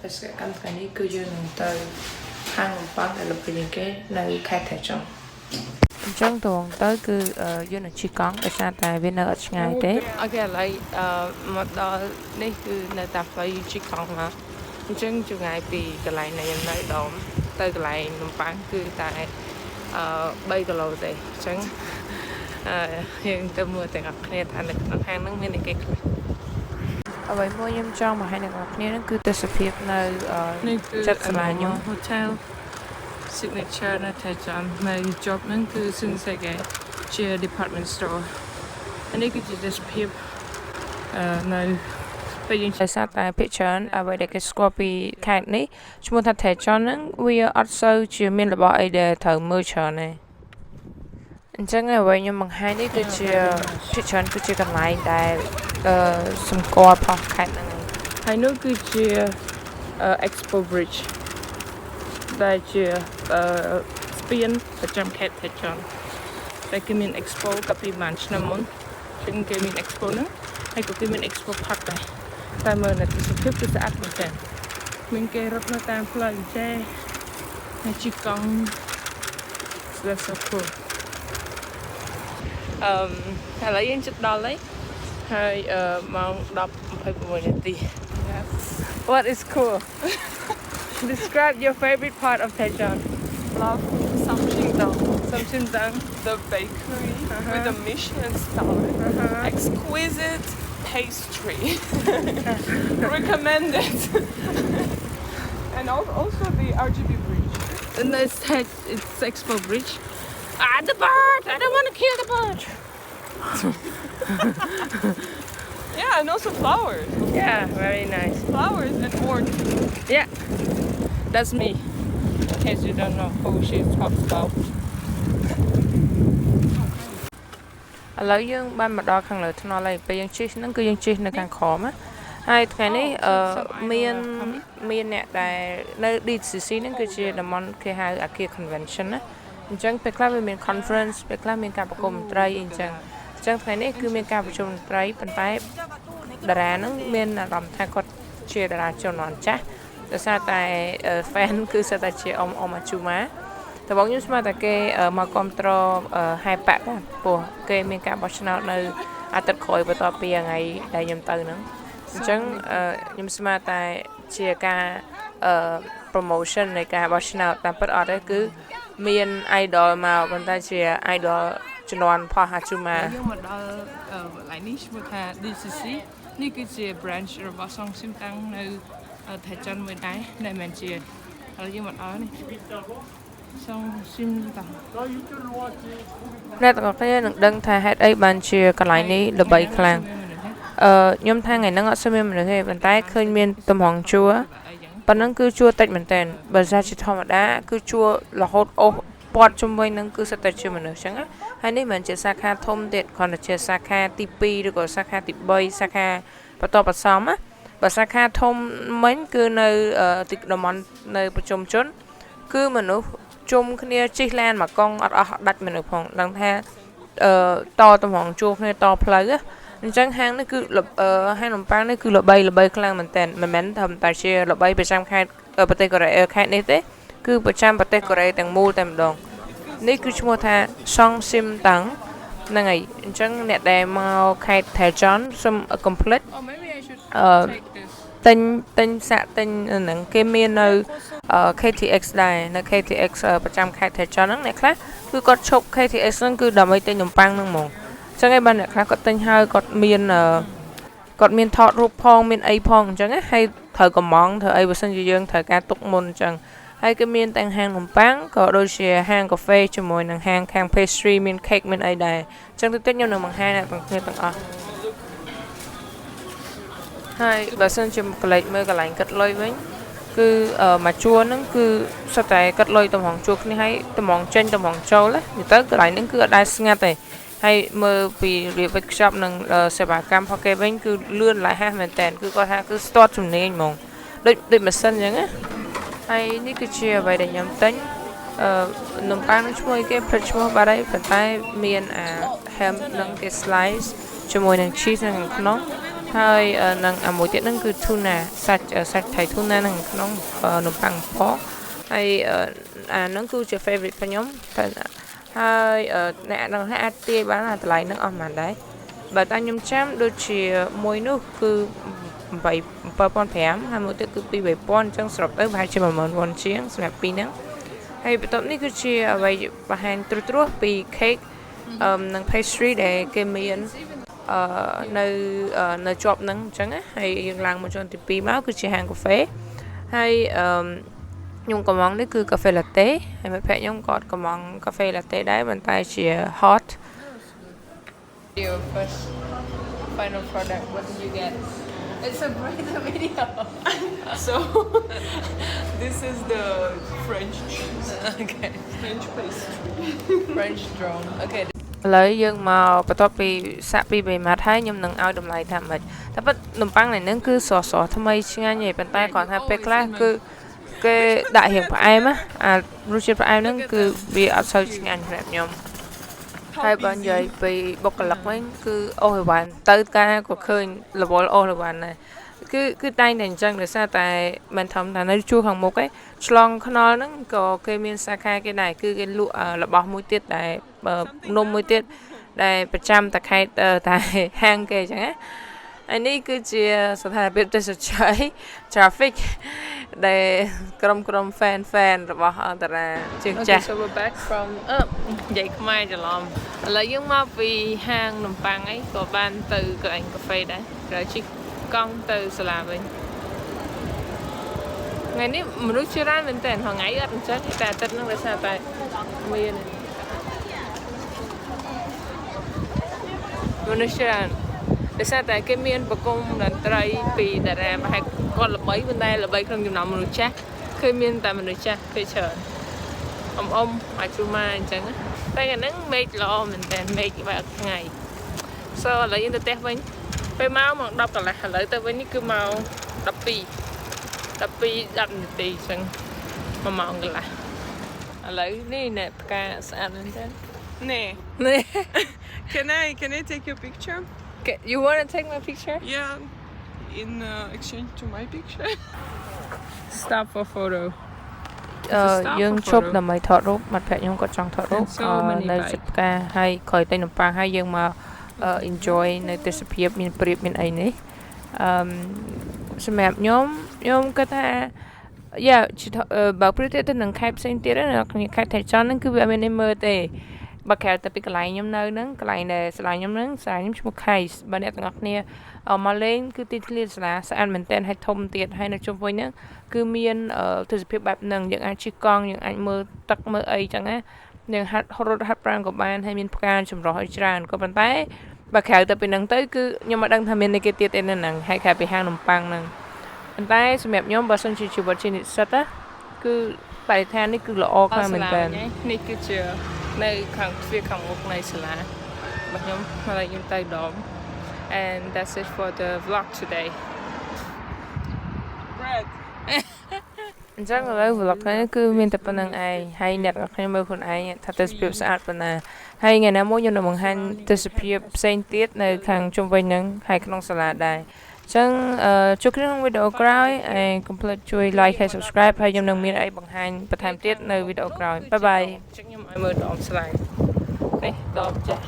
Parce que căn cái này cứ dương từ hàng một bát để lập cái cái nơi khai thể trong trong tuần tới cứ dương là chỉ có ở xa tại bên ở ngày tết. Ok lại một đó đây cứ nơi ta phải chỉ còn mà chân chu ngày vì cái lại này nơi đó tới cái lại nằm bán cứ tại bay cái lầu đây chân hiện từ mưa từ ngọc này thành được hàng nắng bên này cái ở vậy mua nhâm trong mà hai người ngọc này nó cứ từ sự việc nơi chất lại nhau hotel signature na thay chọn nơi job nó cứ xưng sẽ cái chia department store anh ấy cứ chỉ disappear nơi tại sao tại picture ở vậy để cái scorpio cat này chúng ta thể cho nó we are also chỉ mình là bỏ ai để thử mưa chờ này chẳng là vậy nhưng mà hai này cứ chỉ picture cứ chỉ còn lại tại some core part cat này hai nước cứ chỉ expo bridge tại chỉ spinประจำ cat thể chọn tại cái mình expoกับพี่มันชนะมุนซึ่งcái mình expo nữa hay có cái mình expo park này tại mà là cái sự cứ sẽ ắt một trận mình kê rất là tam phơi che hay chỉ còn rất là cool hay là yên chút đó lấy hay mong đọc phải của mình đi what is cool describe your favorite part of Daejeon Love Samsung Samsung the bakery with the Michelin star. Exquisite pastry. Recommended. And also the RGB bridge. and it's Expo Bridge. Ah, the bird! I don't want to kill the bird. Yeah, and also flowers. Yeah, very nice. Flowers and orange. Yeah, that's me. In case you don't know who she talks about. ឥឡូវយើងបានមកដល់ខាងលើថ្នល់ហើយពេលយើងជិះហ្នឹងគឺយើងជិះនៅខាងក្រោមណាហើយថ្ងៃនេះមានអ្នកដែលនៅ DCC ហ្នឹងគឺជាតំបន់គេហៅអាគារ convention ណាអញ្ចឹងពេលខ្លះវាមាន conference ពេលខ្លះមានការប្រគំតន្ត្រីអញ្ចឹងថ្ងៃនេះគឺមានការប្រជុំតន្ត្រីប៉ុន្តែតារាហ្នឹងមានអារម្មណ៍ថាគាត់ជាតារាជំនាន់ចាស់ដោយសារតែ fan គឺសិតតែជាអ៊ំអាជូម៉ាតែបងខ្ញុំស្មានតែគេមកគ្រប់គ្រងហែប៉ាក់ណាព្រោះគេមានការបោះឆ្នោតនៅអាទិត្យក្រោយបន្ទាប់ពីថ្ងៃដែលខ្ញុំទៅហ្នឹងអញ្ចឹងខ្ញុំស្មានតែជាការ promotion នៃការបោះឆ្នោតតាមពិតអត់ទេគឺមាន idol មកប៉ុន្តែជា idol ជំនាន់ផុសអាជូម៉ា យើងមកដល់កន្លែងនេះឈ្មោះថា DCC នេះគឺជា branch របស់សងស៊ីមតាំងនៅថៃចិនមួយដែរដែលមិនជាហើយយើងមកដល់នេះសងស៊ីមតាំង អ្នកទាំងអស់គ្នានឹងដឹងថាហេតុអីបានជាកន្លែងនេះល្បីខ្លាំងខ្ញុំថាថ្ងៃហ្នឹងអត់សូវមានមនុស្សទេប៉ុន្តែឃើញមានតម្រង់ជួរប៉ុណ្ណឹងគឺជួរតិចមែនតើបើថាជាធម្មតាគឺជួររហូតអូសព័ទ្ធជុំវិញហ្នឹងគឺសិតតែជាមនុស្សអញ្ចឹងហើយនេះមិនជាសាខាធំទៀតគ្រាន់តែជាសាខាទី2ឬក៏សាខាទី3សាខាបន្តបន្សំណាបើសាខាធំមិញគឺនៅទីតំបន់នៅប្រជុំជនគឺមនុស្សជុំគ្នាជិះឡានមកកង់អត់អស់ដាច់មនុស្សផងដឹងថាតតម្រង់ជួរគ្នាតផ្លូវអញ្ចឹងហាងនេះគឺហាងនំប៉័ងនេះគឺល្បីខ្លាំងមែនតើមិនមែនថាតែជាល្បីប្រចាំខេត្តប្រទេសកូរ៉េខេត្តនេះទេគឺប្រចាំប្រទេសកូរ៉េទាំងមូលតែម្ដងនេះគឺឈ្មោះថាសងស៊ីមតាំងហ្នឹងហើយអញ្ចឹងអ្នកដែលមកខេត្តថៃចនសូម complete Oh maybe I should take this ទិញសាក់ទិញហ្នឹងគេមាននៅ KTX ដែរនៅ KTX ប្រចាំខេត្តថៃចនហ្នឹងអ្នកខ្លះគឺគាត់ឈប់ KTX ហ្នឹងគឺដើម្បីទិញនំប៉័ងហ្នឹងហ្មងអញ្ចឹងឯងបានអ្នកខ្លះគាត់ទិញហើយគាត់មានថតរូបផងមានអីផងអញ្ចឹងហើយត្រូវកំងត្រូវអីបើសិនជាយើងត្រូវការទុកមុនអញ្ចឹងហើយក៏មានទាំងហាងនំប៉័ងក៏ដូចជាហាងកាហ្វេជាមួយនឹងហាងខាង pastry មាន cake មានអីដែរអញ្ចឹងតិចខ្ញុំនឹងបង្ហាញអ្នកទាំងគ្នាទាំងអស់ហើយបើសិនជាកលេចមើលកន្លែងកាត់លុយវិញគឺមួយជួរហ្នឹងគឺសុទ្ធតែកាត់លុយតម្រង់ជួរគ្នាហើយតម្រង់ចេញតម្រង់ចូលទៅកន្លែងហ្នឹងគឺអត់ដែរស្ងាត់ទេហើយមើលពីរៀបវេចខ្ចប់នឹងសេវាកម្មរបស់គេវិញគឺលឿនឡាយហែសមែនតើគឺគាត់ថាគឺស្ទាត់ជំនាញហ្មងដូចម៉ាស៊ីនអញ្ចឹងណាហើយនេះគឺជាអ្វីដែលខ្ញុំទិញនំប៉័ងនឹងឈ្មោះគេព្រឹកឈ្មោះបាត់ហើយប៉ុន្តែមានham នឹងគេ slice ជាមួយនឹង cheese នៅក្នុង ហើយនឹងមួយទៀតហ្នឹងគឺ tuna សាច់ថៃ tuna ហ្នឹងក្នុងនំប៉័ងប៉ោះហើយអាហ្នឹងគឺជា favorite របស់ខ្ញុំហើយអ្នកនឹងអាចទាយបានតម្លៃហ្នឹងអស់ប៉ុន្មានដែរបើតែខ្ញុំចាំដូចជាមួយនោះគឺ7,500ហើយមួយទៀតគឺ2,000អញ្ចឹងសរុបទៅប្រហែលជា10,000ជាងសម្រាប់ពីរហ្នឹងហើយបន្ទាប់នេះគឺជាអ្វីបង្ហាញត្រួសពី cake និង pastry ដែលគេមាននៅជាប់ហ្នឹងអញ្ចឹងហើយយើងឡើងមកជាន់ទី2មកគឺជាហាងកាហ្វេហើយខ្ញុំកំងនេះគឺកាហ្វេ latte ហើយមិត្តភក្តិខ្ញុំក៏កំងកាហ្វេ latte ដែរប៉ុន្តែជា hot your first final product what did you get it's a great video So this is the French cheese. okay French pastry. French drone okay ឥឡូវយើងមកបន្ទាប់ពីសាក់ពី3ម៉ាត់ហើយខ្ញុំនឹងឲ្យតម្លៃថាម៉េចតែប៉ុតនំប៉័ងនេះនឹងគឺស្រស់ថ្មីឆ្ងាញ់ឯប៉ុន្តែគ្រាន់ថាពេលខ្លះគឺគេដាក់រៀងផ្អែមអារសជាតិផ្អែមហ្នឹងគឺវាអត់សូវឆ្ងាញ់សម្រាប់ខ្ញុំហើយបើនិយាយពីបុគ្គលិកវិញគឺអូសអីវ៉ាន់ទៅការក៏ឃើញរវល់អូសអីវ៉ាន់ដែរគឺតែងតែអញ្ចឹងដោយសារតែមិនធម្មតានៅជួរខាងមុខឯងឆ្លងខ្នល់ហ្នឹងក៏គេមានសាខាគេដែរគឺគេលក់របស់មួយទៀតដែលនំមួយទៀតដែលប្រចាំតែខេត្តតែហាងគេអញ្ចឹងណាហើយនេះគឺជាស្ថានភាពទេសចរណ៍ traffic ដែលក្រុម fan របស់តារាជើងចាស់ So we're back from និយាយខ្មែរច្រឡំឥឡូវយើងមកពីហាងនំប៉័ងអីក៏បានទៅកន្លែងកាហ្វេដែរក្រោយជិះកង់ទៅសាលាវិញថ្ងៃនេះមនុស្សច្រើនមែនតើថ្ងៃអត់អញ្ចឹងតែអាទិត្យហ្នឹងដោយសារតែមានមនុស្សច្រើនដោយសារតែគេមានប្រគំតន្ត្រីពីតារាប្រហែលគាត់ល្បីប៉ុន្តែល្បីក្នុងចំណោមមនុស្សចាស់ឃើញមានតែមនុស្សចាស់គេច្រើនអ៊ំអាចជួម៉ាអញ្ចឹងតែហ្នឹងមេឃល្អមែនតើមេឃបែបថ្ងៃ So ឥឡូវយើងទៅផ្ទះវិញពេលមក10កន្លះឥឡូវទៅវិញនេះគឺមក10នាទីអញ្ចឹង1ម៉ោងកន្លះឥឡូវនេះណែផ្កាស្អាតមែនតើ Nee. នេះ Can I take your picture? You want to take my picture? Yeah. In exchange to my picture. Stop for photo យើងជប់ដើម្បីថតរូបមិត្តភក្តិខ្ញុំគាត់ចង់ថតរូបនៅជិតផ្កាហើយក្រោយទៅនំប៉័ងហើយយើងមក enjoy នៅទេសភាពមានព្រៀបមានអីនេះសម្រាប់ខ្ញុំគាត់ថាបើព្រៀបទៅនឹងខេត្តផ្សេងទៀតនៅក្នុងខេត្តថៃចន់ហ្នឹងគឺវាអត់មានអីមើលទេបើក្រៅទៅពីកន្លែងខ្ញុំនៅហ្នឹងកន្លែងដែលសាលាខ្ញុំហ្នឹងសាលាខ្ញុំឈ្មោះ Kais បើអ្នកទាំងអស់គ្នាមកលេងគឺទីធ្លាសាលាស្អាតមែនតើហើយធំទៀតហើយនៅជុំវិញហ្នឹងគឺមានទេសភាពបែបហ្នឹងយើងអាចជិះកង់យើងអាចមើលទឹកមើលអីចឹងណាយើងហាត់រត់ហាត់ប្រាណក៏បានហើយមានផ្កាចម្រុះឲ្យច្រើនក៏ប៉ុន្តែបើក្រៅទៅពីហ្នឹងទៅគឺខ្ញុំមិនដឹងថាមានអីគេទៀតទេនៅហ្នឹងហើយក្រៅពីហាងនំប៉័ងហ្នឹងប៉ុន្តែសម្រាប់ខ្ញុំបើសិនជាជីវិតជានិស្សិតណាគឺបរិស្ថាននេះគឺល្អខ្លាំងមែនតើនេះគឺជានៅខាងទ្វារខាងមុខនៃសាលារបស់ខ្ញុំហើយខ្ញុំទៅដម and that's it for the vlog today Bread. អញ្ចឹងឥឡូវ vlog នេះគឺមានតែប៉ុណ្្នឹងឯងហើយអ្នកទាំងខ្ញុំមើលខ្លួនឯងថាទេសភាពស្អាតប៉ុណ្ណាហើយថ្ងៃណាមួយខ្ញុំនឹងបង្ហាញទេសភាពផ្សេងទៀតនៅខាងជុំវិញហ្នឹងហើយក្នុងសាលាដែរអញ្ចឹងជួបគ្នាក្នុងវីដេអូក្រោយហើយកុំភ្លេចជួយ like ហើយ subscribe ហើយខ្ញុំនឹងមានអីបង្ហាញបន្ថែមទៀតនៅវីដេអូក្រោយបាយបាយ ខ្ញុំឲ្យមើលដមស្លាយនេះដមចាស់